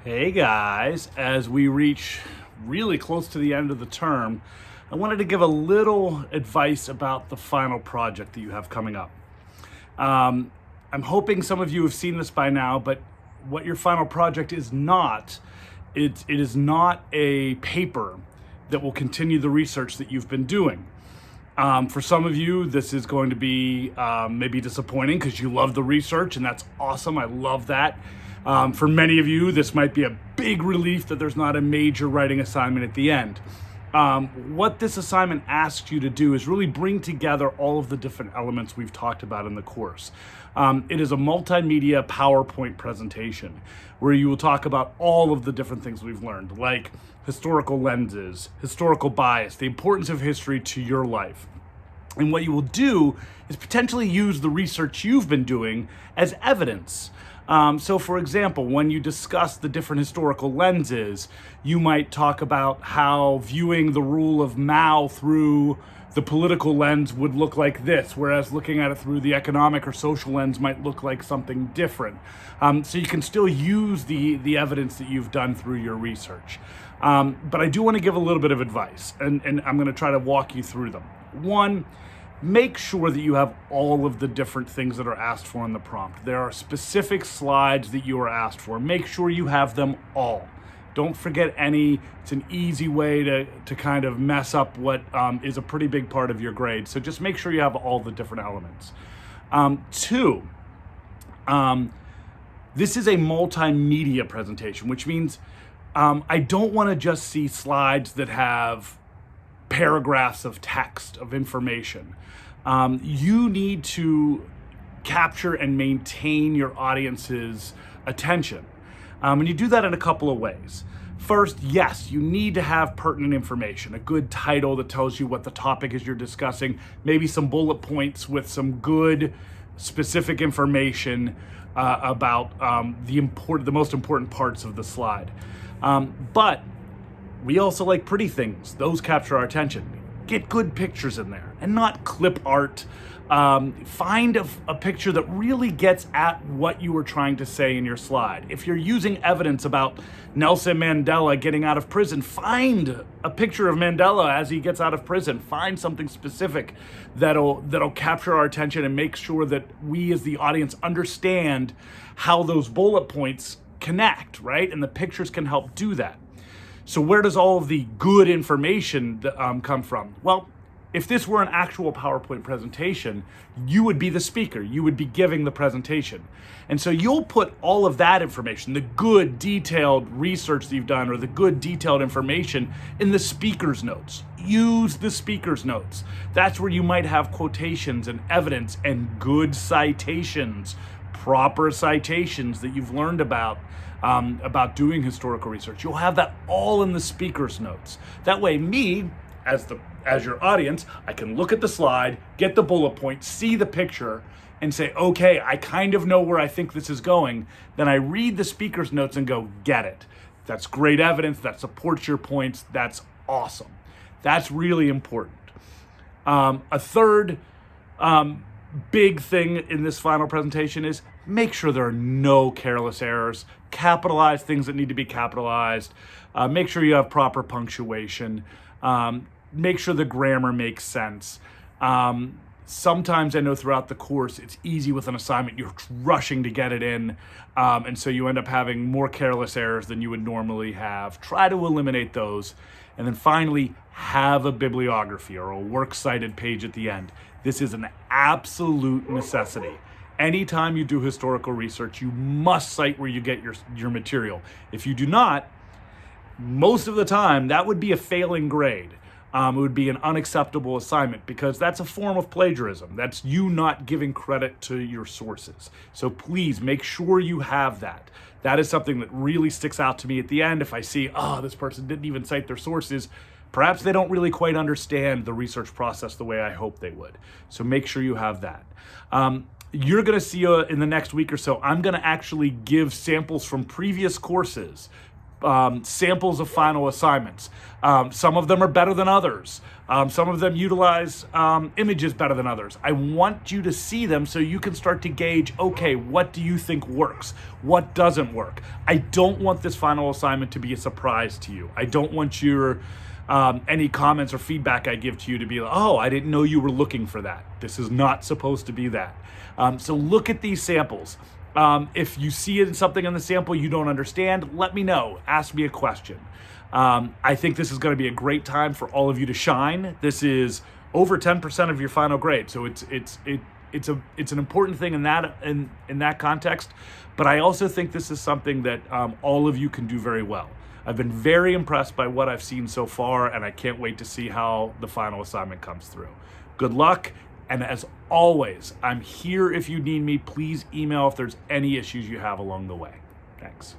Hey guys, as we reach really close to the end of the term, I wanted to give a little advice about the final project that you have coming up. Um, I'm hoping some of you have seen this by now, but what your final project is not, it is not a paper that will continue the research that you've been doing. For some of you, this is going to be maybe disappointing because you love the research, and that's awesome. I love that. For many of you, this might be a big relief that there's not a major writing assignment at the end. What this assignment asks you to do is really bring together all of the different elements we've talked about in the course. It is a multimedia PowerPoint presentation where you will talk about all of the different things we've learned, like historical lenses, historical bias, the importance of history to your life. And what you will do is potentially use the research you've been doing as evidence. So for example, when you discuss the different historical lenses, you might talk about how viewing the rule of Mao through the political lens would look like this, whereas looking at it through the economic or social lens might look like something different. So you can still use the evidence that you've done through your research. But I do want to give a little bit of advice, and I'm going to try to walk you through them. One, make sure that you have all of the different things that are asked for in the prompt. There are specific slides that you are asked for. Make sure you have them all. Don't forget any. It's an easy way to kind of mess up what is a pretty big part of your grade. So just make sure you have all the different elements. Two, this is a multimedia presentation, which means I don't want to just see slides that have paragraphs of text, of information. You need to capture and maintain your audience's attention. And you do that in a couple of ways. First, yes, you need to have pertinent information, a good title that tells you what the topic is you're discussing, maybe some bullet points with some good specific information about the most important parts of the slide. But we also like pretty things. Those capture our attention. Get good pictures in there and not clip art. Find a picture that really gets at what you were trying to say in your slide. If you're using evidence about Nelson Mandela getting out of prison, find a picture of Mandela as he gets out of prison. Find something specific that'll capture our attention and make sure that we as the audience understand how those bullet points connect, right? And the pictures can help do that. So where does all of the good information come from? Well, if this were an actual PowerPoint presentation, you would be the speaker. You would be giving the presentation. And so you'll put all of that information, the good detailed research that you've done or the good detailed information in the speaker's notes. Use the speaker's notes. That's where you might have quotations and evidence and good citations, proper citations that you've learned about doing historical research. You'll have that all in the speaker's notes. That way, me, as your audience, I can look at the slide, get the bullet point, see the picture, and say, okay, I kind of know where I think this is going. Then I read the speaker's notes and go, get it. That's great evidence. That supports your points. That's awesome. That's really important. A third big thing in this final presentation is make sure there are no careless errors. Capitalize things that need to be capitalized. Make sure you have proper punctuation. Make sure the grammar makes sense. Sometimes I know throughout the course, it's easy with an assignment, you're rushing to get it in. And so you end up having more careless errors than you would normally have. Try to eliminate those. And then finally, have a bibliography or a works cited page at the end. This is an absolute necessity. Anytime you do historical research, you must cite where you get your material. If you do not, most of the time, that would be a failing grade. It would be an unacceptable assignment because that's a form of plagiarism. That's you not giving credit to your sources. So please make sure you have that. That is something that really sticks out to me at the end. If I see, this person didn't even cite their sources, perhaps they don't really quite understand the research process the way I hope they would. So make sure you have that. You're going to see in the next week or so, I'm going to actually give samples from previous courses samples of final assignments. Some of them are better than others. Some of them utilize images better than others. I want you to see them so you can start to gauge, okay, what do you think works? What doesn't work? I don't want this final assignment to be a surprise to you. I don't want your any comments or feedback I give to you to be like, oh, I didn't know you were looking for that. This is not supposed to be that. So look at these samples. If you see something in the sample you don't understand, let me know. Ask me a question. I think this is going to be a great time for all of you to shine. This is over 10% of your final grade, so it's an important thing in that context. But I also think this is something that all of you can do very well. I've been very impressed by what I've seen so far, and I can't wait to see how the final assignment comes through. Good luck, and as always, I'm here if you need me. Please email if there's any issues you have along the way. Thanks.